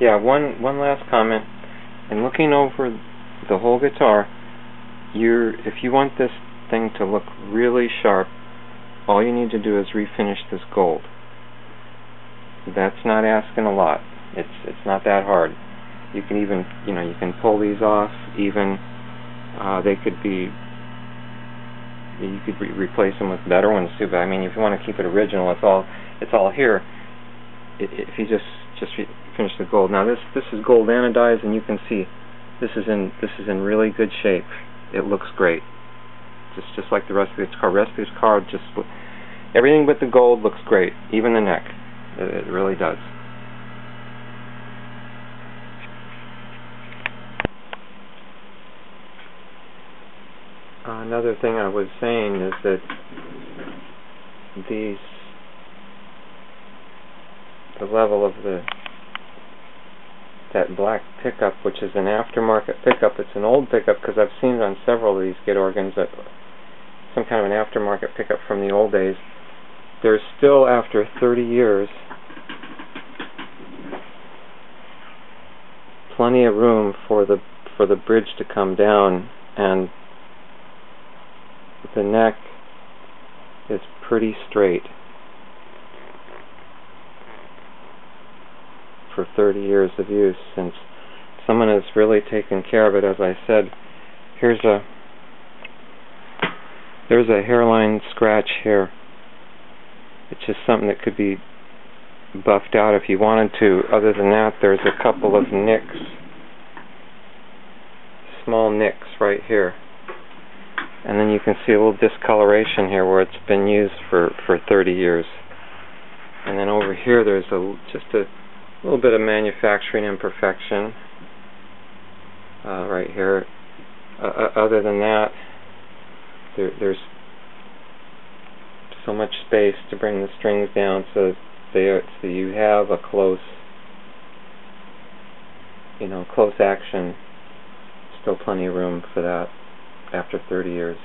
Yeah, one last comment. In looking over the whole guitar, if you want this thing to look really sharp, all you need to do is refinish this gold. That's not asking a lot. It's not that hard. You can even, you can pull these off. Even they could be, you could replace them with better ones too. But I mean, if you want to keep it original, it's all here. If you just finish the gold. Now this is gold anodized, and you can see this is in really good shape. It looks great. Just like the rest of this car. Everything but the gold looks great. Even the neck. It really does. Another thing I was saying is that the level of that black pickup, which is an aftermarket pickup. It's an old pickup because I've seen it on several of these kit organs, that some kind of an aftermarket pickup from the old days. There's still, after 30 years, plenty of room for the bridge to come down, and the neck is pretty straight for 30 years of use, since someone has really taken care of it. As I said, there's a hairline scratch here. It's just something that could be buffed out if you wanted to. Other than that, there's a couple of nicks, small nicks right here. And then you can see a little discoloration here where it's been used for 30 years. And then over here there's just a little bit of manufacturing imperfection right here. Other than that, there's so much space to bring the strings down so you have a close action. Still plenty of room for that after 30 years.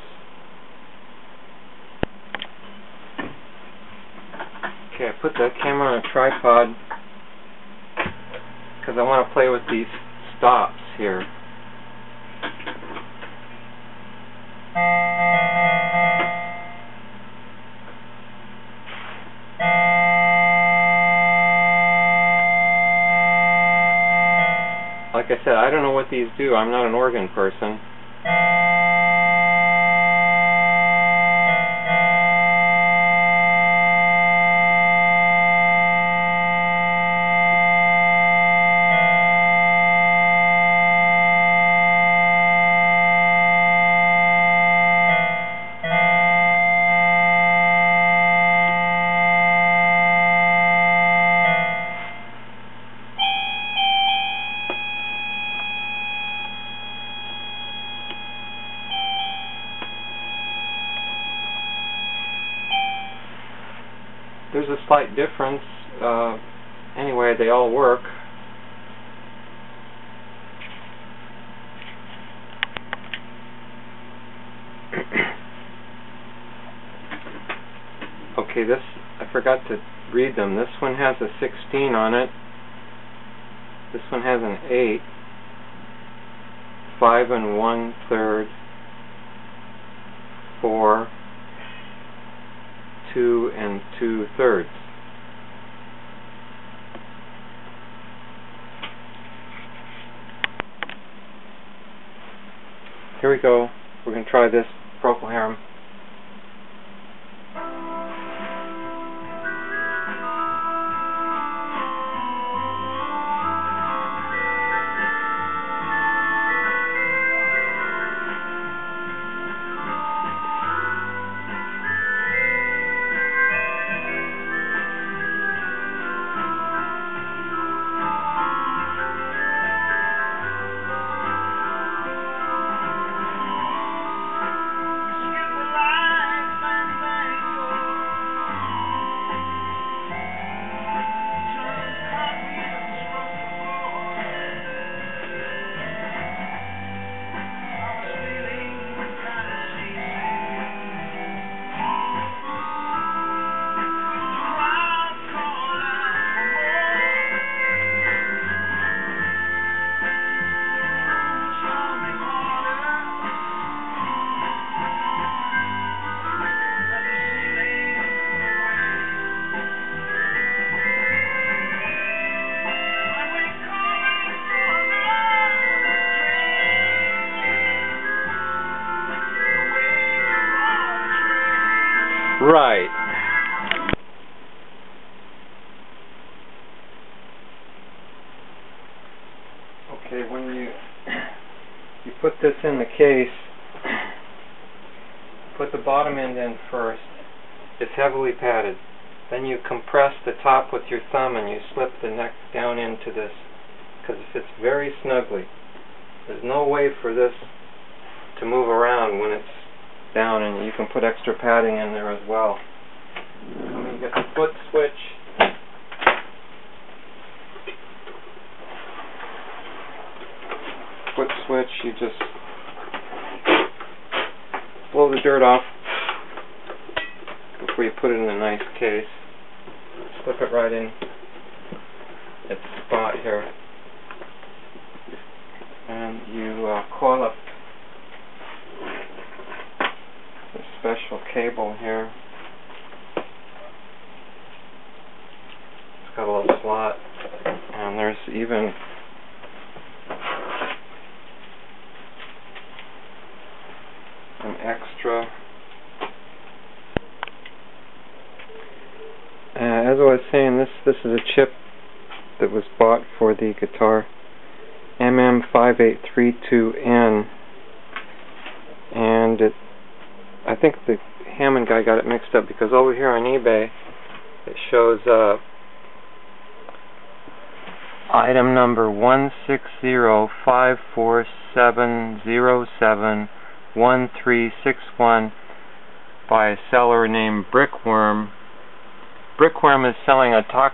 Okay, I put the camera on a tripod because I want to play with these stops here. Like I said, I don't know what these do. I'm not an organ person. There's a slight difference. Anyway, they all work. Okay, I forgot to read them. This one has a 16 on it. This one has an 8. 5 1/3. 4. 2 2/3. Here we go. We're going to try this Procol Harum. Right. Okay, when you put this in the case, put the bottom end in first. It's heavily padded. Then you compress the top with your thumb and you slip the neck down into this, because it fits very snugly. There's no way for this to move around when it's down, and you can put extra padding in there as well. When you get the foot switch, you just blow the dirt off before you put it in a nice case. Slip it right in its spot here, and you coil up this special cable here. It's got a little slot, and there's even an extra. As I was saying, this is a chip that was bought for the guitar, MM5832N, and I think the Hammond guy got it mixed up, because over here on eBay it shows item number 1605470711361 by a seller named Brickworm. Brickworm is selling a top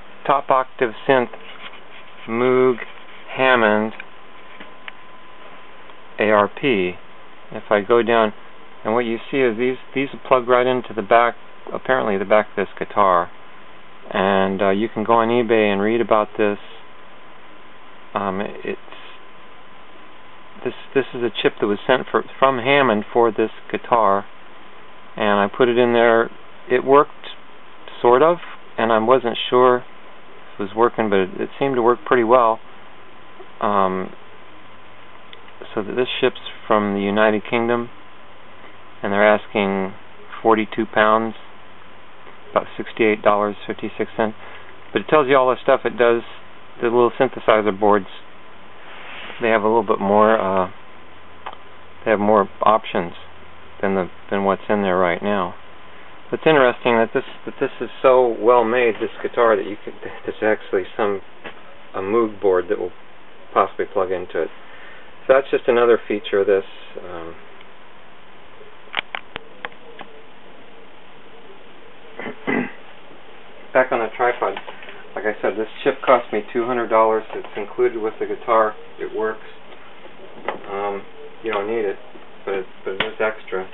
octave synth Moog Hammond ARP. If I go down, and what you see is these are plugged right into the back, apparently the back of this guitar, and you can go on eBay and read about this. This is a chip that was sent from Hammond for this guitar, and I put it in there. It worked sort of, and I wasn't sure if it was working, but it seemed to work pretty well. So this ships from the United Kingdom, and they're asking 42 pounds, about $68.56. But it tells you all the stuff it does. The little synthesizer boards, they have a little bit more. They have more options than what's in there right now. It's interesting that this is so well made, this guitar, that there's actually a Moog board that will possibly plug into it. So that's just another feature of this. Back on the tripod, like I said, this chip cost me $200. It's included with the guitar. It works. You don't need it, but it is extra.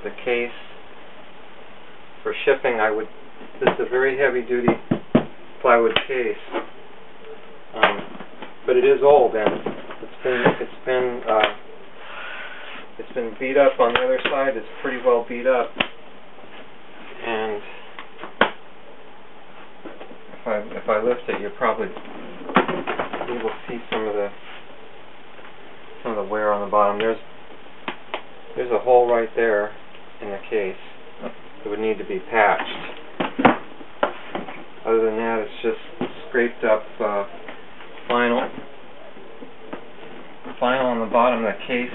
The case for shipping, this is a very heavy-duty plywood case, but it is old, and it's been beat up on the other side. It's pretty well beat up, and if I lift it, you'll probably be able to see some of the wear on the bottom. There's a hole right there in the case that would need to be patched. Other than that, it's just scraped up vinyl. Vinyl on the bottom of the case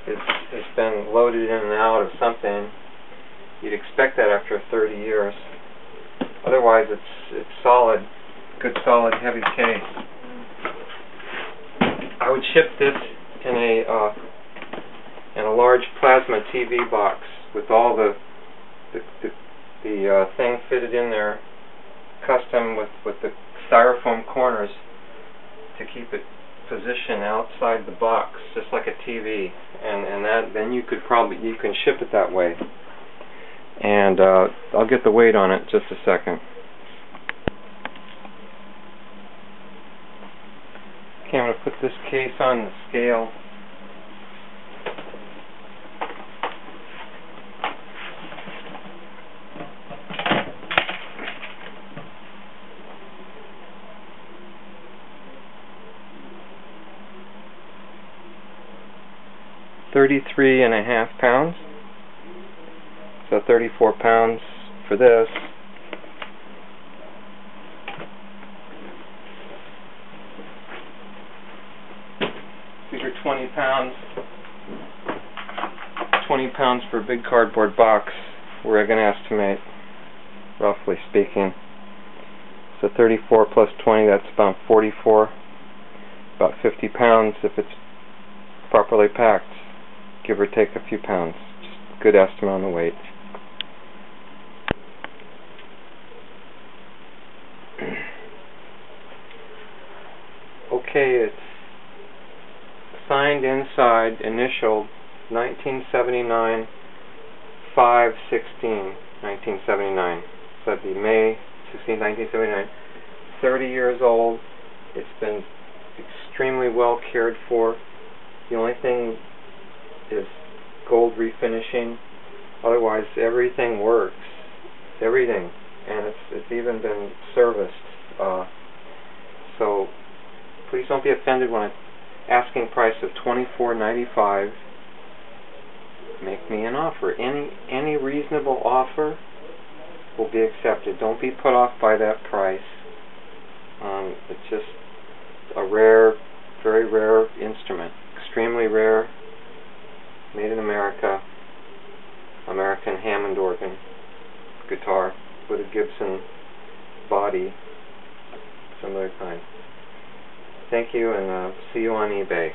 has been loaded in and out of something. You'd expect that after 30 years. Otherwise, it's solid, good solid heavy case. I would ship this in a large plasma TV box with all the thing fitted in there, custom with the styrofoam corners to keep it positioned outside the box, just like a TV, and then you can ship it that way. And I'll get the weight on it in just a second. Okay, I'm going to put this case on the scale. £33.5 pounds. So 34 pounds for this. Figure 20 pounds. 20 pounds for a big cardboard box. We're going to estimate, roughly speaking. So 34 plus 20, that's about 44. About 50 pounds if it's properly packed, give or take a few pounds. Just a good estimate on the weight. Okay, it's signed inside, initialed 1979, 5/16, 1979. So that'd be May 16, 1979. 30 years old. It's been extremely well cared for. The only thing is gold refinishing. Otherwise, everything works. Everything, and it's even been serviced. So please don't be offended when I'm asking price of $24.95. Make me an offer. Any reasonable offer will be accepted. Don't be put off by that price. It's just a rare, very rare instrument. Extremely rare. Made in America. American Hammond organ guitar with a Gibson body, similar kind. Thank you, and see you on eBay.